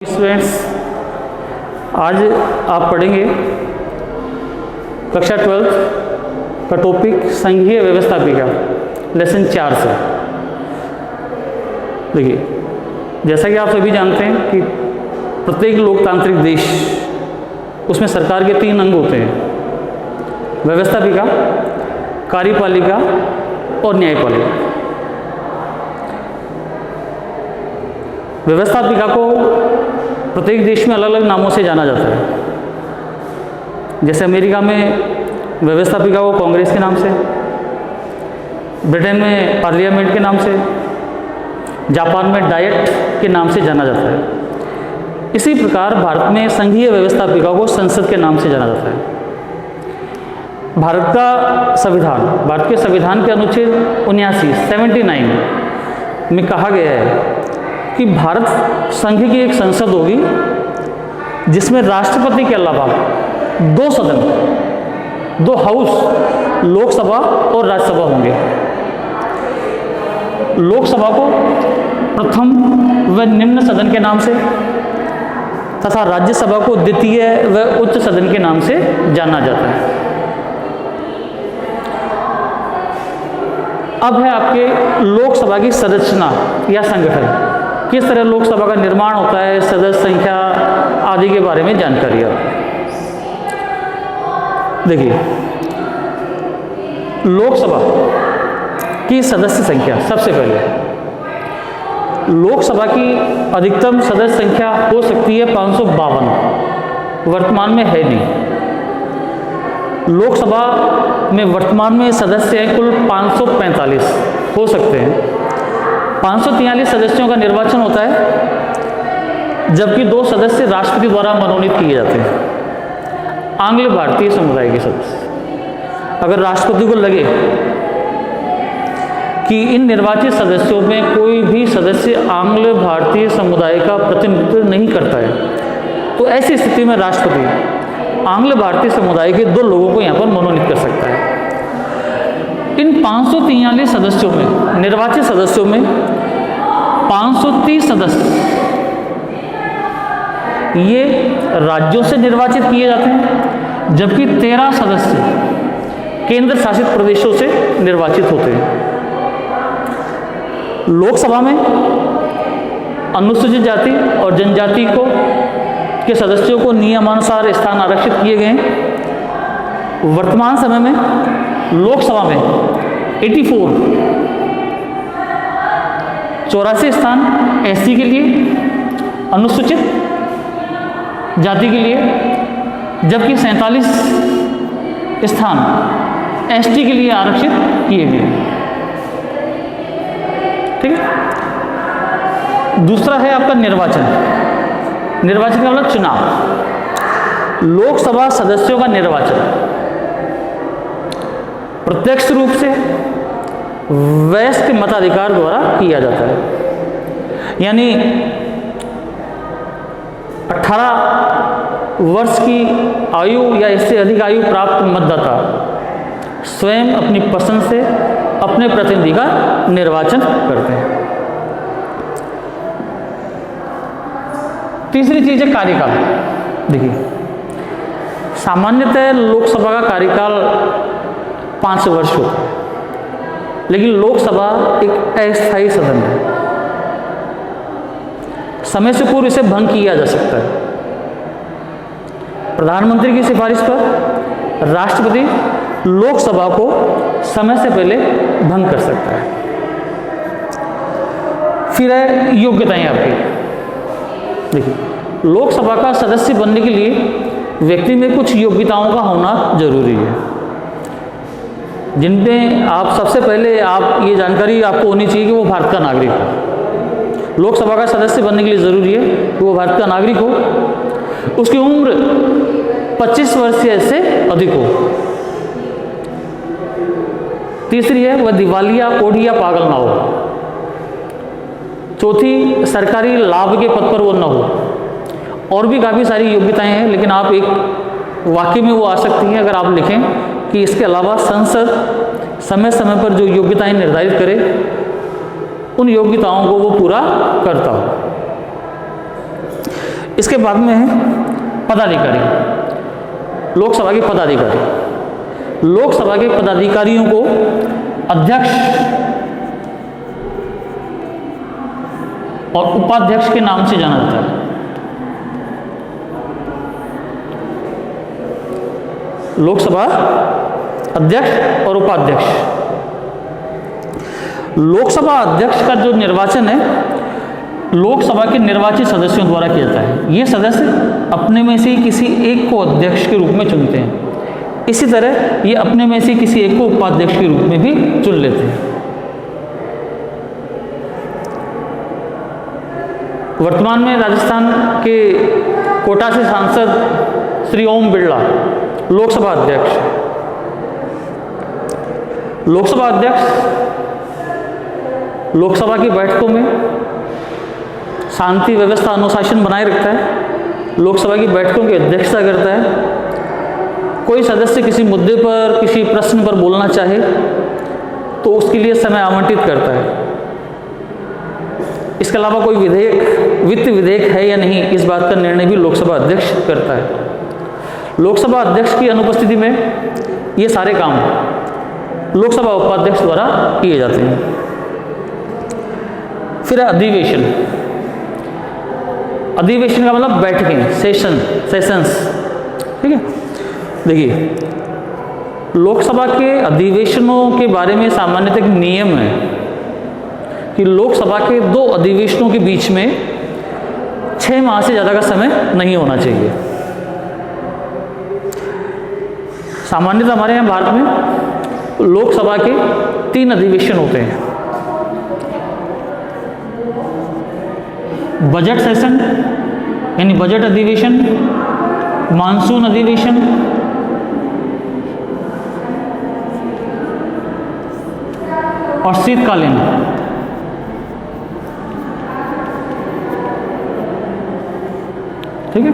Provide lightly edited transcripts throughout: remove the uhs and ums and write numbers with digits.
Students, आज आप पढ़ेंगे कक्षा 12 का टॉपिक संघीय व्यवस्थापिका लेसन 4 से। देखिए, जैसा कि आप सभी जानते हैं कि प्रत्येक लोकतांत्रिक देश उसमें सरकार के 3 अंग होते हैं: व्यवस्थापिका, कार्यपालिका और न्यायपालिका। व्यवस्थापिका को प्रत्येक देश में अलग अलग नामों से जाना जाता है। जैसे अमेरिका में व्यवस्थापिका को कांग्रेस के नाम से, ब्रिटेन में पार्लियामेंट के नाम से, जापान में डायट के नाम से जाना जाता है। इसी प्रकार भारत में संघीय व्यवस्थापिका को संसद के नाम से जाना जाता है। भारत के संविधान के अनुच्छेद 79 में कहा गया है कि भारत संघ की एक संसद होगी जिसमें राष्ट्रपति के अलावा 2 सदन, 2 हाउस, लोकसभा और राज्यसभा होंगे। लोकसभा को प्रथम व निम्न सदन के नाम से तथा राज्यसभा को द्वितीय व उच्च सदन के नाम से जाना जाता है। अब है आपके लोकसभा की संरचना या संगठन। किस तरह लोकसभा का निर्माण होता है, सदस्य संख्या आदि के बारे में जानकारी है। देखिए, लोकसभा की सदस्य संख्या, सबसे पहले लोकसभा की अधिकतम सदस्य संख्या हो सकती है 552, वर्तमान में है नहीं। लोकसभा में वर्तमान में सदस्य हैं कुल 545 हो सकते हैं। 543 सदस्यों का निर्वाचन होता है, जबकि 2 सदस्य राष्ट्रपति द्वारा मनोनीत किए जाते हैं। आंग्ल भारतीय समुदाय के सदस्य, अगर राष्ट्रपति को लगे कि इन निर्वाचित सदस्यों में कोई भी सदस्य आंग्ल भारतीय समुदाय का प्रतिनिधित्व नहीं करता है, तो ऐसी स्थिति में राष्ट्रपति आंग्ल भारतीय समुदाय के 2 लोगों को यहाँ पर मनोनीत कर सकता है। इन 543 सदस्यों में, निर्वाचित सदस्यों में 530 सदस्य ये राज्यों से निर्वाचित किए जाते हैं, जबकि 13 सदस्य केंद्र शासित प्रदेशों से निर्वाचित होते हैं। लोकसभा में अनुसूचित जाति और जनजाति के सदस्यों को नियमानुसार स्थान आरक्षित किए गए हैं। वर्तमान समय में लोकसभा में 84 स्थान एससी के लिए, अनुसूचित जाति के लिए, जबकि 47 स्थान एसटी के लिए आरक्षित किए गए। ठीक है। दूसरा है आपका निर्वाचन। निर्वाचन का मतलब चुनाव। लोकसभा सदस्यों का निर्वाचन प्रत्यक्ष रूप से वयस्क मताधिकार द्वारा किया जाता है। यानी 18 वर्ष की आयु या इससे अधिक आयु प्राप्त मतदाता स्वयं अपनी पसंद से अपने प्रतिनिधि का निर्वाचन करते हैं। तीसरी चीज है कार्यकाल। देखिए, सामान्यतः लोकसभा का कार्यकाल 5 वर्ष होता है, लेकिन लोकसभा एक अस्थायी सदन है। समय से पूर्व इसे भंग किया जा सकता है। प्रधानमंत्री की सिफारिश पर राष्ट्रपति लोकसभा को समय से पहले भंग कर सकता है। फिर है योग्यताएं आपकी। देखिए, लोकसभा का सदस्य बनने के लिए व्यक्ति में कुछ योग्यताओं का होना जरूरी है, जिनमें आप सबसे पहले आप ये जानकारी आपको होनी चाहिए कि वो भारत का नागरिक हो। लोकसभा का सदस्य बनने के लिए ज़रूरी है कि वो भारत का नागरिक हो, उसकी उम्र 25 वर्ष से अधिक हो। तीसरी है वह दिवालिया, कोढ़ी या पागल ना हो। चौथी, सरकारी लाभ के पद पर वो न हो। और भी काफ़ी सारी योग्यताएं हैं, लेकिन आप एक वाक्य में वो आ सकती हैं अगर आप लिखें कि इसके अलावा संसद समय समय पर जो योग्यताएं निर्धारित करे, उन योग्यताओं को वो पूरा करता हो। इसके बाद में है पदाधिकारी, लोकसभा के पदाधिकारी। लोकसभा के पदाधिकारियों को अध्यक्ष और उपाध्यक्ष के नाम से जाना जाता है। लोकसभा अध्यक्ष और उपाध्यक्ष। लोकसभा अध्यक्ष का जो निर्वाचन है लोकसभा के निर्वाचित सदस्यों द्वारा किया जाता है। ये सदस्य अपने में से किसी एक को अध्यक्ष के रूप में चुनते हैं। इसी तरह ये अपने में से किसी एक को उपाध्यक्ष के रूप में भी चुन लेते हैं। वर्तमान में राजस्थान के कोटा से सांसद श्री ओम बिरला लोकसभा अध्यक्ष। लोकसभा अध्यक्ष लोकसभा की बैठकों में शांति व्यवस्था अनुशासन बनाए रखता है, लोकसभा की बैठकों की अध्यक्षता करता है। कोई सदस्य किसी मुद्दे पर, किसी प्रश्न पर बोलना चाहे तो उसके लिए समय आवंटित करता है। इसके अलावा कोई वित्त विधेयक है या नहीं, इस बात का निर्णय भी लोकसभा अध्यक्ष करता है। लोकसभा अध्यक्ष की अनुपस्थिति में ये सारे काम लोकसभा उपाध्यक्ष द्वारा किए जाते हैं। फिर अधिवेशन। अधिवेशन का मतलब बैठकें, सेशंस, ठीक है। देखिए, लोकसभा के अधिवेशनों के बारे में सामान्यतः एक नियम है कि लोकसभा के 2 अधिवेशनों के बीच में 6 माह से ज़्यादा का समय नहीं होना चाहिए। सामान्यतः हमारे यहाँ भारत में लोकसभा के 3 अधिवेशन होते हैं। बजट सेशन यानी बजट अधिवेशन, मानसून अधिवेशन और शीतकालीन। ठीक है,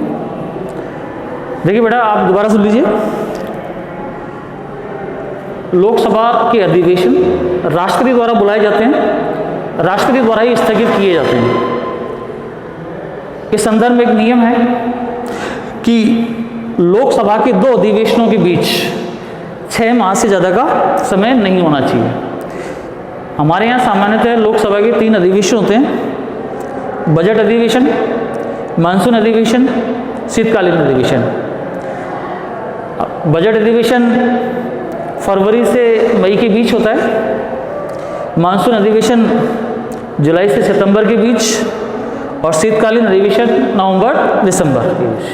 देखिए बेटा, आप दोबारा सुन लीजिए। लोकसभा के अधिवेशन राष्ट्रपति द्वारा बुलाए जाते हैं, राष्ट्रपति द्वारा ही स्थगित किए जाते हैं। इस संदर्भ में एक नियम है कि लोकसभा के 2 अधिवेशनों के बीच 6 माह से ज़्यादा का समय नहीं होना चाहिए। हमारे यहाँ सामान्यतः लोकसभा के 3 अधिवेशन होते हैं: बजट अधिवेशन, मानसून अधिवेशन, शीतकालीन अधिवेशन। बजट अधिवेशन फरवरी से मई के बीच होता है, मानसून अधिवेशन जुलाई से सितंबर के बीच और शीतकालीन अधिवेशन नवंबर दिसंबर के बीच।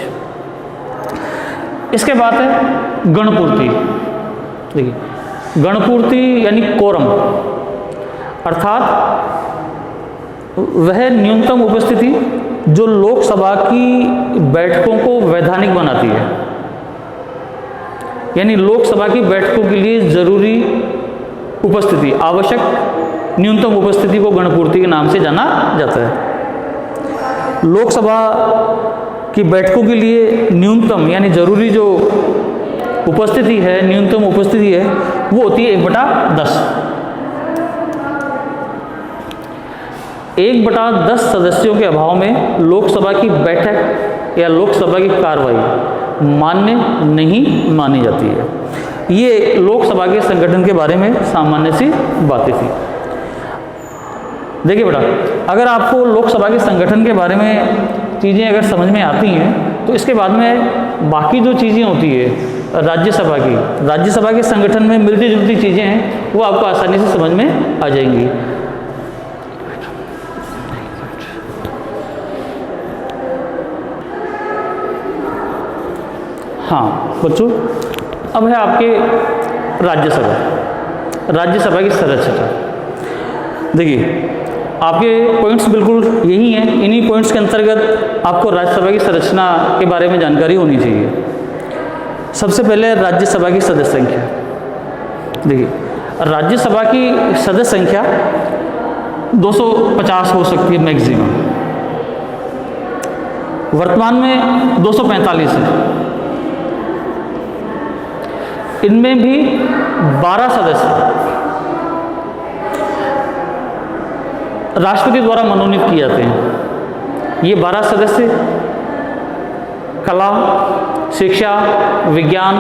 इसके बाद है गणपूर्ति। देखिए, गणपूर्ति यानी कोरम, अर्थात वह न्यूनतम उपस्थिति जो लोकसभा की बैठकों को वैधानिक बनाती है। यानी लोकसभा की बैठकों के लिए जरूरी उपस्थिति, आवश्यक न्यूनतम उपस्थिति को गणपूर्ति के नाम से जाना जाता है। लोकसभा की बैठकों के लिए न्यूनतम यानी जरूरी जो उपस्थिति है, न्यूनतम उपस्थिति है, वो होती है 1/10। 1/10 सदस्यों के अभाव में लोकसभा की बैठक या लोकसभा की कार्रवाई मान्य नहीं मानी जाती है। ये लोकसभा के संगठन के बारे में सामान्य सी बातें थी। देखिए बेटा, अगर आपको लोकसभा के संगठन के बारे में चीज़ें अगर समझ में आती हैं तो इसके बाद में बाकी जो चीज़ें होती है राज्यसभा के संगठन में मिलती जुलती चीज़ें हैं, वो आपको आसानी से समझ में आ जाएंगी। हाँ बच्चों, अब है आपके राज्यसभा की संरचना। देखिए, आपके पॉइंट्स बिल्कुल यही हैं। इन्हीं पॉइंट्स के अंतर्गत आपको राज्यसभा की संरचना के बारे में जानकारी होनी चाहिए। सबसे पहले राज्यसभा की सदस्य संख्या। देखिए, राज्यसभा की सदस्य संख्या 250 हो सकती है मैक्सिमम। वर्तमान में 245 है। इनमें भी 12 सदस्य राष्ट्रपति द्वारा मनोनीत किए जाते हैं। ये 12 सदस्य कला, शिक्षा, विज्ञान,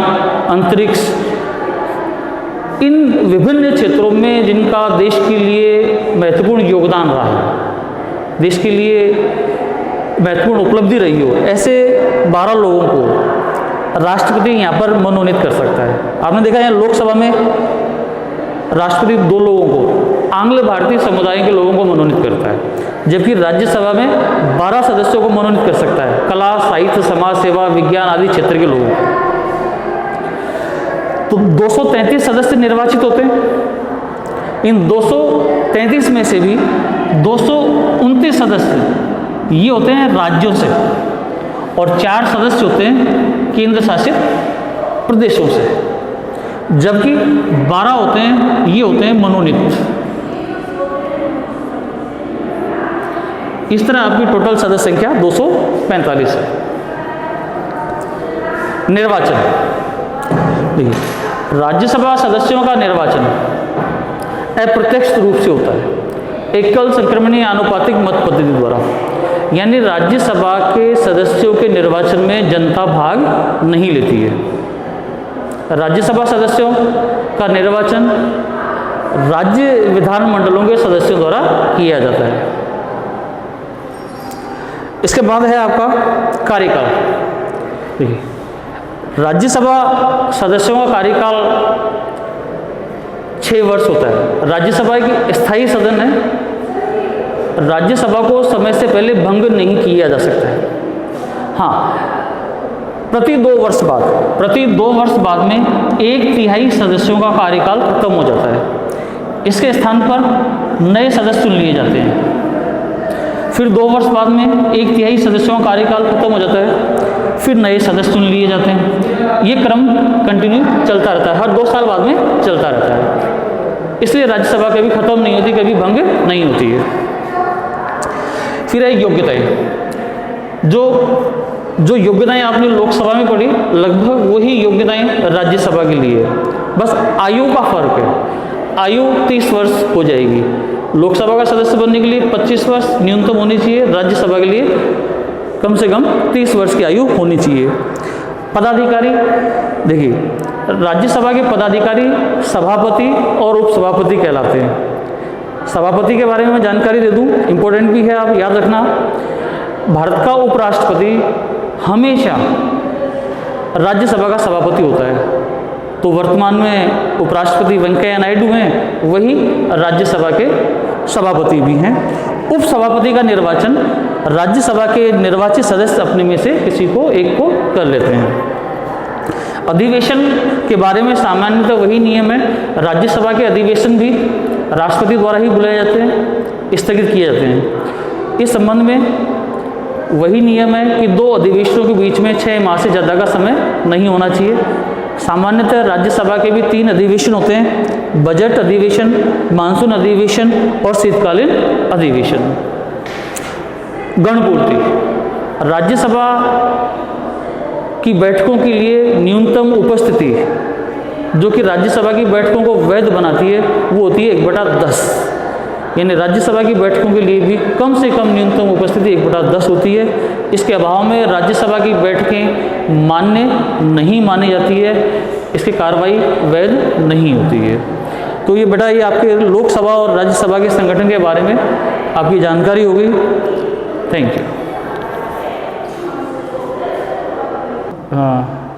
अंतरिक्ष, इन विभिन्न क्षेत्रों में जिनका देश के लिए महत्वपूर्ण योगदान रहा है, देश के लिए महत्वपूर्ण उपलब्धि रही हो, ऐसे 12 लोगों को राष्ट्रपति यहाँ पर मनोनीत कर सकता है। आपने देखा है लोकसभा में राष्ट्रपति 2 लोगों को, आंग्ल भारतीय समुदाय के लोगों को मनोनीत करता है, जबकि राज्यसभा में 12 सदस्यों को मनोनीत कर सकता है, कला, साहित्य, समाज सेवा, विज्ञान आदि क्षेत्र के लोगों को। तो 233 सदस्य निर्वाचित होते हैं। इन 233 में से भी 229 सदस्य ये होते हैं राज्यों से और 4 सदस्य होते हैं केंद्र शासित प्रदेशों से, जबकि 12 होते हैं ये होते हैं मनोनीत। इस तरह आपकी टोटल सदस्य संख्या 245 है। निर्वाचन, देखिए राज्यसभा सदस्यों का निर्वाचन अप्रत्यक्ष रूप से होता है, एकल संक्रमणीय आनुपातिक मत पद्धति द्वारा, यानी राज्यसभा के सदस्यों के निर्वाचन में जनता भाग नहीं लेती है। राज्यसभा सदस्यों का निर्वाचन राज्य विधानमंडलों के सदस्यों द्वारा किया जाता है। इसके बाद है आपका कार्यकाल। देखिए राज्यसभा सदस्यों का कार्यकाल 6 वर्ष होता है। राज्यसभा एक स्थायी सदन है। राज्यसभा को समय से पहले भंग नहीं किया जा सकता है। हाँ, प्रति 2 वर्ष बाद में 1/3 सदस्यों का कार्यकाल खत्म हो जाता है। इसके स्थान पर नए सदस्य चुन लिए जाते हैं। फिर 2 वर्ष बाद में 1/3 सदस्यों का कार्यकाल खत्म हो जाता है, फिर नए सदस्य चुन लिए जाते हैं। ये क्रम कंटिन्यू चलता रहता है, हर 2 साल बाद में चलता रहता है। इसलिए राज्यसभा कभी खत्म नहीं होती, कभी भंग नहीं होती है। फिर है योग्यताएं। जो योग्यताएं आपने लोकसभा में पढ़ी, लगभग वही योग्यताएं राज्यसभा के लिए है। बस आयु का फर्क है। आयु 30 वर्ष हो जाएगी। लोकसभा का सदस्य बनने के लिए 25 वर्ष न्यूनतम होनी चाहिए, राज्यसभा के लिए कम से कम 30 वर्ष की आयु होनी चाहिए। पदाधिकारी, देखिए राज्यसभा के पदाधिकारी सभापति और उपसभापति कहलाते हैं। सभापति के बारे में मैं जानकारी दे दूं, इम्पोर्टेंट भी है, आप याद रखना। भारत का उपराष्ट्रपति हमेशा राज्यसभा का सभापति होता है। तो वर्तमान में उपराष्ट्रपति वेंकैया नायडू हैं, वही राज्यसभा के सभापति भी हैं। उपसभापति का निर्वाचन राज्यसभा के निर्वाचित सदस्य अपने में से किसी को एक को कर लेते हैं। अधिवेशन के बारे में सामान्यतः वही नियम है। राज्यसभा के अधिवेशन भी राष्ट्रपति द्वारा ही बुलाए जाते हैं, स्थगित किए जाते हैं। इस संबंध में वही नियम है कि 2 अधिवेशनों के बीच में 6 माह से ज़्यादा का समय नहीं होना चाहिए। सामान्यतः राज्यसभा के भी 3 अधिवेशन होते हैं: बजट अधिवेशन, मानसून अधिवेशन और शीतकालीन अधिवेशन। गणपूर्ति, राज्यसभा की बैठकों के लिए न्यूनतम उपस्थिति जो कि राज्यसभा की बैठकों को वैध बनाती है, वो होती है 1/10। यानी राज्यसभा की बैठकों के लिए भी कम से कम न्यूनतम उपस्थिति 1/10 होती है। इसके अभाव में राज्यसभा की बैठकें मान्य नहीं मानी जाती है, इसकी कार्रवाई वैध नहीं होती है। तो ये बेटा ये आपके लोकसभा और राज्यसभा के संगठन के बारे में आपकी जानकारी हो गई। Thank you. हाँ।